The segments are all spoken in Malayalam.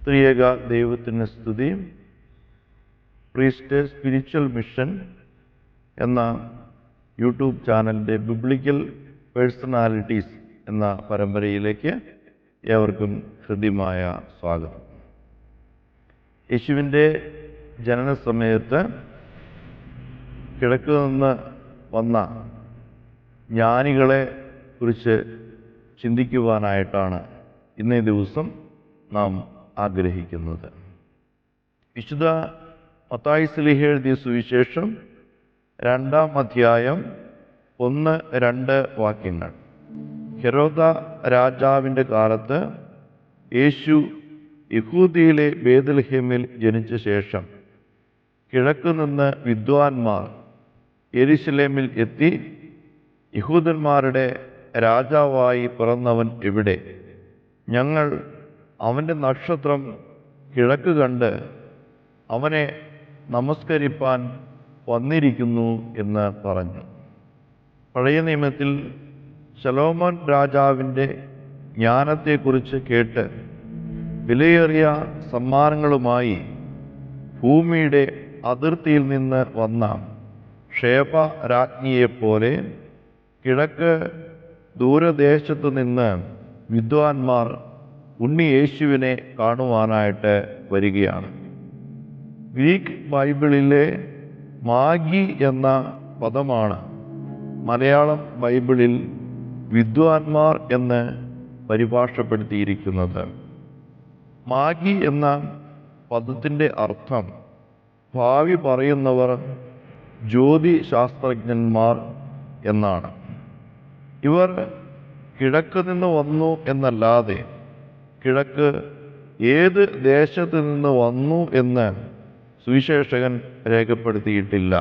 ത്രിയേക ദൈവത്തിന് സ്തുതി. പ്രീസ്റ്റ് സ്പിരിച്വൽ മിഷൻ എന്ന യൂട്യൂബ് ചാനലിൻ്റെ ബിബ്ലിക്കൽ പേഴ്സണാലിറ്റീസ് എന്ന പരമ്പരയിലേക്ക് ഏവർക്കും ഹൃദ്യമായ സ്വാഗതം. യേശുവിൻ്റെ ജനന സമയത്ത് കിഴക്ക് നിന്ന് വന്ന ജ്ഞാനികളെ കുറിച്ച് ചിന്തിക്കുവാനായിട്ടാണ് ഇന്നേ ദിവസം നാം ആഗ്രഹിക്കുന്നത്. വിശുദ്ധ മത്തായി ശ്ലീഹ എഴുതിയ സുവിശേഷം 2-ാം അധ്യായം 1-2 വാക്യങ്ങൾ. ഹെരോദ രാജാവിൻ്റെ കാലത്ത് യേശു യഹൂദിയിലെ ബേത്ലഹേമിൽ ജനിച്ച ശേഷം കിഴക്ക് നിന്ന് വിദ്വാൻമാർ യെരുശലേമിൽ എത്തി, യഹൂദന്മാരുടെ രാജാവായി പിറന്നവൻ എവിടെ? ഞങ്ങൾ അവൻ്റെ നക്ഷത്രം കിഴക്ക് കണ്ട് അവനെ നമസ്കരിപ്പാൻ വന്നിരിക്കുന്നു എന്ന് പറഞ്ഞു. പഴയ നിയമത്തിൽ ശലോമോൻ രാജാവിൻ്റെ ജ്ഞാനത്തെക്കുറിച്ച് കേട്ട് വിലയേറിയ സമ്മാനങ്ങളുമായി ഭൂമിയുടെ അതിർത്തിയിൽ നിന്ന് വന്ന ഷേബ രാജ്ഞിയെപ്പോലെ കിഴക്ക് ദൂരദേശത്തു നിന്ന് വിദ്വാൻമാർ ഉണ്ണി യേശുവിനെ കാണുവാനായിട്ട് വരികയാണ്. ഗ്രീക്ക് ബൈബിളിലെ മാഗി എന്ന പദമാണ് മലയാളം ബൈബിളിൽ വിദ്വാൻമാർ എന്ന് പരിഭാഷപ്പെടുത്തിയിരിക്കുന്നത്. മാഗി എന്ന പദത്തിൻ്റെ അർത്ഥം ഭാവി പറയുന്നവർ, ജ്യോതിശാസ്ത്രജ്ഞന്മാർ എന്നാണ്. ഇവർ കിഴക്ക് നിന്ന് വന്നു എന്നല്ലാതെ കിഴക്ക് ഏത് ദേശത്ത് നിന്ന് വന്നു എന്ന് സുവിശേഷകൻ രേഖപ്പെടുത്തിയിട്ടില്ല.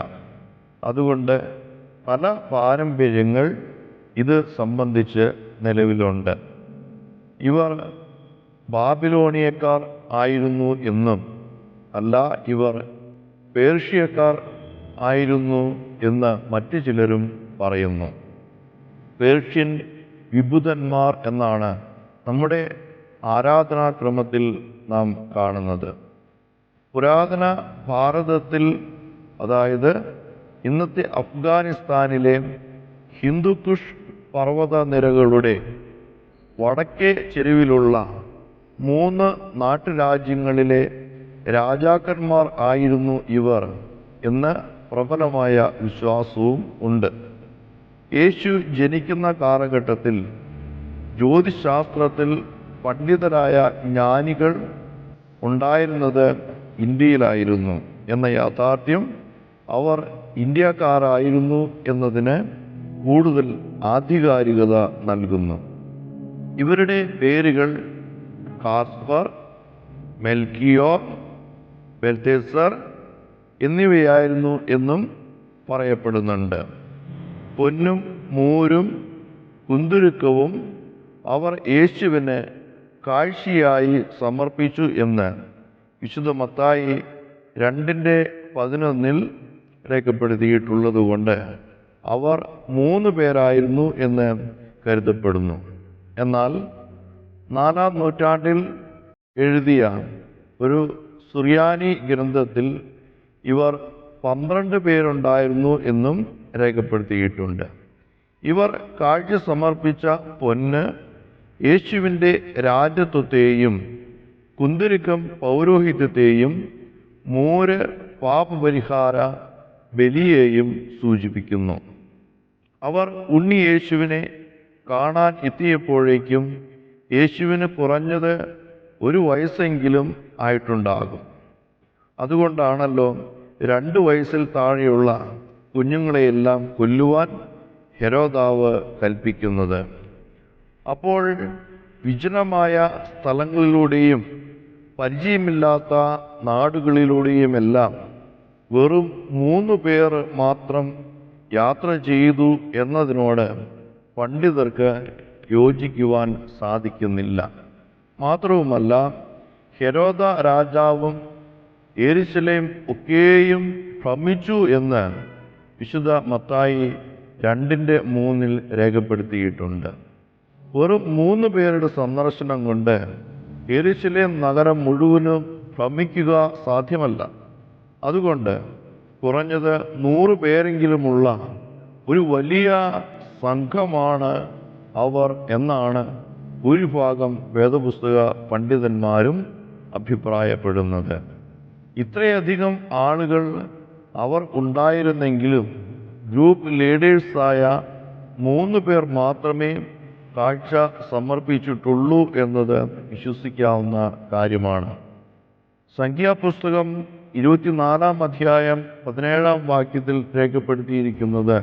അതുകൊണ്ട് പല പാരമ്പര്യങ്ങൾ ഇത് സംബന്ധിച്ച് നിലവിലുണ്ട്. ഇവർ ബാബിലോണിയക്കാർ ആയിരുന്നു എന്നും അല്ല, ഇവർ പേർഷ്യക്കാർ ആയിരുന്നു എന്ന് മറ്റു ചിലരും പറയുന്നു. പേർഷ്യൻ വിബുധന്മാർ എന്നാണ് നമ്മുടെ ആരാധനാക്രമത്തിൽ നാം കാണുന്നത്. പുരാതന ഭാരതത്തിൽ, അതായത് ഇന്നത്തെ അഫ്ഗാനിസ്ഥാനിലെ ഹിന്ദുക്കുഷ് പർവ്വത നിരകളുടെ വടക്കേ ചെരുവിലുള്ള 3 നാട്ടുരാജ്യങ്ങളിലെ രാജാക്കന്മാർ ആയിരുന്നു ഇവർ എന്ന് പ്രബലമായ വിശ്വാസവും ഉണ്ട്. യേശു ജനിക്കുന്ന കാലഘട്ടത്തിൽ ജ്യോതിശാസ്ത്രത്തിൽ പണ്ഡിതരായ ജ്ഞാനികൾ ഉണ്ടായിരുന്നത് ഇന്ത്യയിലായിരുന്നു എന്ന യാഥാർത്ഥ്യം അവർ ഇന്ത്യക്കാരായിരുന്നു എന്നതിന് കൂടുതൽ ആധികാരികത നൽകുന്നു. ഇവരുടെ പേരുകൾ കാസ്പർ, മെൽക്കിയോർ, ബെൽത്തേസർ എന്നിവയായിരുന്നു എന്നും പറയപ്പെടുന്നുണ്ട്. പൊന്നും മൂരും കുന്തുരുക്കവും അവർ യേശുവിന് കാഴ്ചയായി സമർപ്പിച്ചു എന്ന് വിശുദ്ധ മത്തായി 2:11 രേഖപ്പെടുത്തിയിട്ടുള്ളതുകൊണ്ട് അവർ 3 പേരായിരുന്നു എന്ന് കരുതപ്പെടുന്നു. എന്നാൽ 4-ാം നൂറ്റാണ്ടിൽ എഴുതിയ ഒരു സുറിയാനി ഗ്രന്ഥത്തിൽ ഇവർ 12 പേരുണ്ടായിരുന്നു എന്നും രേഖപ്പെടുത്തിയിട്ടുണ്ട്. ഇവർ കാഴ്ച സമർപ്പിച്ച പൊന്ന് യേശുവിൻ്റെ രാജത്വത്തെയും കുന്തുരുക്കം പൗരോഹിത്യത്തെയും മൂര് പാപപരിഹാര ബലിയെയും സൂചിപ്പിക്കുന്നു. അവർ ഉണ്ണി യേശുവിനെ കാണാൻ എത്തിയപ്പോഴേക്കും യേശുവിന് കുറഞ്ഞത് 1 വയസ്സെങ്കിലും ആയിട്ടുണ്ടാകും. അതുകൊണ്ടാണല്ലോ 2 വയസ്സിൽ താഴെയുള്ള കുഞ്ഞുങ്ങളെയെല്ലാം കൊല്ലുവാൻ ഹെരോദാവ് കൽപ്പിക്കുന്നത്. അപ്പോൾ വിജനമായ സ്ഥലങ്ങളിലൂടെയും പരിചയമില്ലാത്ത നാടുകളിലൂടെയുമെല്ലാം വെറും 3 പേർ മാത്രം യാത്ര ചെയ്തു എന്നതിനോട് പണ്ഡിതർക്ക് യോജിക്കുവാൻ സാധിക്കുന്നില്ല. മാത്രവുമല്ല, ഹെരോദ രാജാവും യെരുശലേം ഒക്കെയും ഭ്രമിച്ചു എന്ന് വിശുദ്ധ മത്തായി 2:3 രേഖപ്പെടുത്തിയിട്ടുണ്ട്. വെറും 3 പേരുടെ സന്ദർശനം കൊണ്ട് യെരൂശലേം നഗരം മുഴുവനും ഭ്രമിക്കുക സാധ്യമല്ല. അതുകൊണ്ട് കുറഞ്ഞത് 100 പേരെങ്കിലുമുള്ള ഒരു വലിയ സംഘമാണ് അവർ എന്നാണ് ഭൂരിഭാഗം വേദപുസ്തക പണ്ഡിതന്മാരും അഭിപ്രായപ്പെടുന്നത്. ഇത്രയധികം ആളുകൾ അവർ ഉണ്ടായിരുന്നെങ്കിലും ഗ്രൂപ്പ് ലീഡേഴ്സായ 3 പേർ മാത്രമേ കാഴ്ച സമർപ്പിച്ചിട്ടുള്ളൂ എന്നത് വിശ്വസിക്കാവുന്ന കാര്യമാണ്. സംഖ്യാപുസ്തകം 24-ാം അധ്യായം 17-ാം വാക്യത്തിൽ രേഖപ്പെടുത്തിയിരിക്കുന്നത്,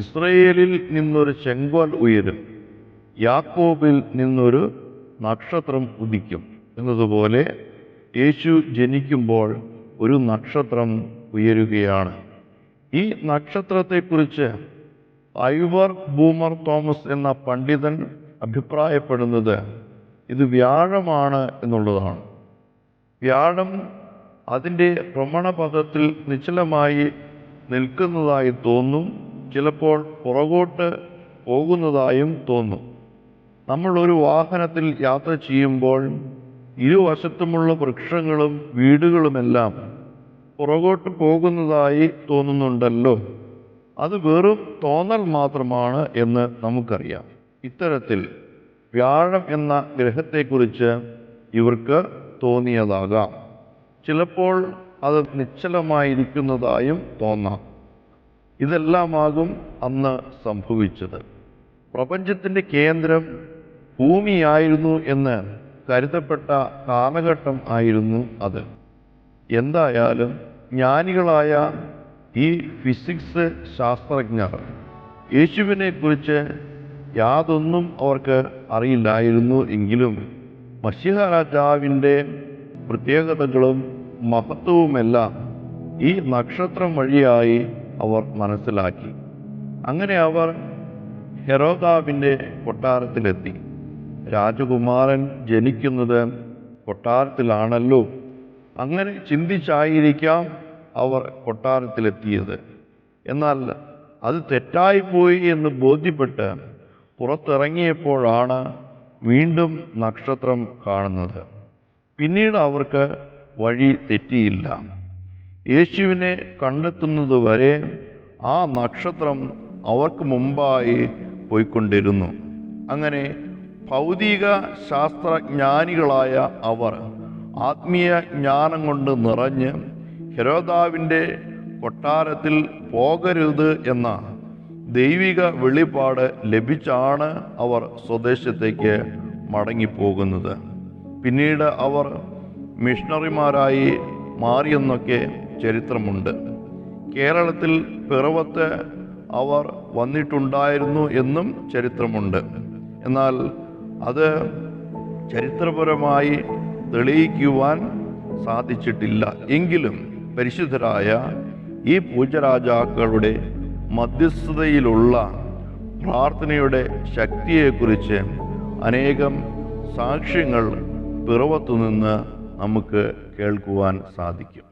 ഇസ്രയേലിൽ നിന്നൊരു ചെങ്കോൽ ഉയരും, യാക്കോബിൽ നിന്നൊരു നക്ഷത്രം ഉദിക്കും എന്നതുപോലെ യേശു ജനിക്കുമ്പോൾ ഒരു നക്ഷത്രം ഉയരുകയാണ്. ഈ നക്ഷത്രത്തെക്കുറിച്ച് ഐവർ ബൂമർ തോമസ് എന്ന പണ്ഡിതൻ അഭിപ്രായപ്പെടുന്നത് ഇത് വ്യാഴമാണ് എന്നുള്ളതാണ്. വ്യാഴം അതിൻ്റെ ഭ്രമണപഥത്തിൽ നിശ്ചലമായി നിൽക്കുന്നതായി തോന്നും, ചിലപ്പോൾ പുറകോട്ട് പോകുന്നതായും തോന്നും. നമ്മൾ ഒരു വാഹനത്തിൽ യാത്ര ചെയ്യുമ്പോൾ ഇരുവശത്തുമുള്ള വൃക്ഷങ്ങളും വീടുകളുമെല്ലാം പുറകോട്ട് പോകുന്നതായി തോന്നുന്നുണ്ടല്ലോ. അത് വെറും തോന്നൽ മാത്രമാണ് എന്ന് നമുക്കറിയാം. ഇത്തരത്തിൽ വ്യാഴം എന്ന ഗ്രഹത്തെക്കുറിച്ച് ഇവർക്ക് തോന്നിയതാകാം. ചിലപ്പോൾ അത് നിശ്ചലമായിരിക്കുന്നതായും തോന്നാം. ഇതെല്ലാമാകും അന്ന് സംഭവിച്ചത്. പ്രപഞ്ചത്തിൻ്റെ കേന്ദ്രം ഭൂമിയായിരുന്നു എന്ന് കരുതപ്പെട്ട കാലഘട്ടം ആയിരുന്നു അത്. എന്തായാലും ജ്ഞാനികളായ ഈ ഫിസിക്സ് ശാസ്ത്രജ്ഞർ യേശുവിനെ കുറിച്ച് യാതൊന്നും അവർക്ക് അറിയില്ലായിരുന്നു എങ്കിലും മശിഹ രാജാവിൻ്റെ പ്രത്യേകതകളും മഹത്വവുമെല്ലാം ഈ നക്ഷത്രം വഴിയായി അവർ മനസ്സിലാക്കി. അങ്ങനെ അവർ ഹെരോദാവിൻ്റെ കൊട്ടാരത്തിലെത്തി. രാജകുമാരൻ ജനിക്കുന്നത് കൊട്ടാരത്തിലാണല്ലോ. അങ്ങനെ ചിന്തിച്ചായിരിക്കാം അവർ കൊട്ടാരത്തിലെത്തിയത്. എന്നാൽ അത് തെറ്റായിപ്പോയി എന്ന് ബോധ്യപ്പെട്ട് പുറത്തിറങ്ങിയപ്പോഴാണ് വീണ്ടും നക്ഷത്രം കാണുന്നത്. പിന്നീട് അവർക്ക് വഴി തെറ്റിയില്ല. യേശുവിനെ കണ്ടെത്തുന്നതുവരെ ആ നക്ഷത്രം അവർക്ക് മുമ്പായി പോയിക്കൊണ്ടിരുന്നു. അങ്ങനെ ഭൗതിക ശാസ്ത്രജ്ഞാനികളായ അവർ ആത്മീയ ജ്ഞാനം കൊണ്ട് നിറഞ്ഞ് ഹെരോദാവിൻ്റെ കൊട്ടാരത്തിൽ പോകരുത് എന്ന ദൈവിക വെളിപ്പാട് ലഭിച്ചാണ് അവർ സ്വദേശത്തേക്ക് മടങ്ങിപ്പോകുന്നത്. പിന്നീട് അവർ മിഷണറിമാരായി മാറിയെന്നൊക്കെ ചരിത്രമുണ്ട്. കേരളത്തിൽ പിറവത്ത് അവർ വന്നിട്ടുണ്ടായിരുന്നു എന്നും ചരിത്രമുണ്ട്. എന്നാൽ അത് ചരിത്രപരമായി തെളിയിക്കുവാൻ സാധിച്ചിട്ടില്ല. എങ്കിലും പരിശുദ്ധരായ ഈ പൂജരാജാക്കളുടെ മധ്യസ്ഥതയിലുള്ള പ്രാർത്ഥനയുടെ ശക്തിയെക്കുറിച്ച് അനേകം സാക്ഷ്യങ്ങൾ പിറവത്തുനിന്ന് നമുക്ക് കേൾക്കുവാൻ സാധിക്കും.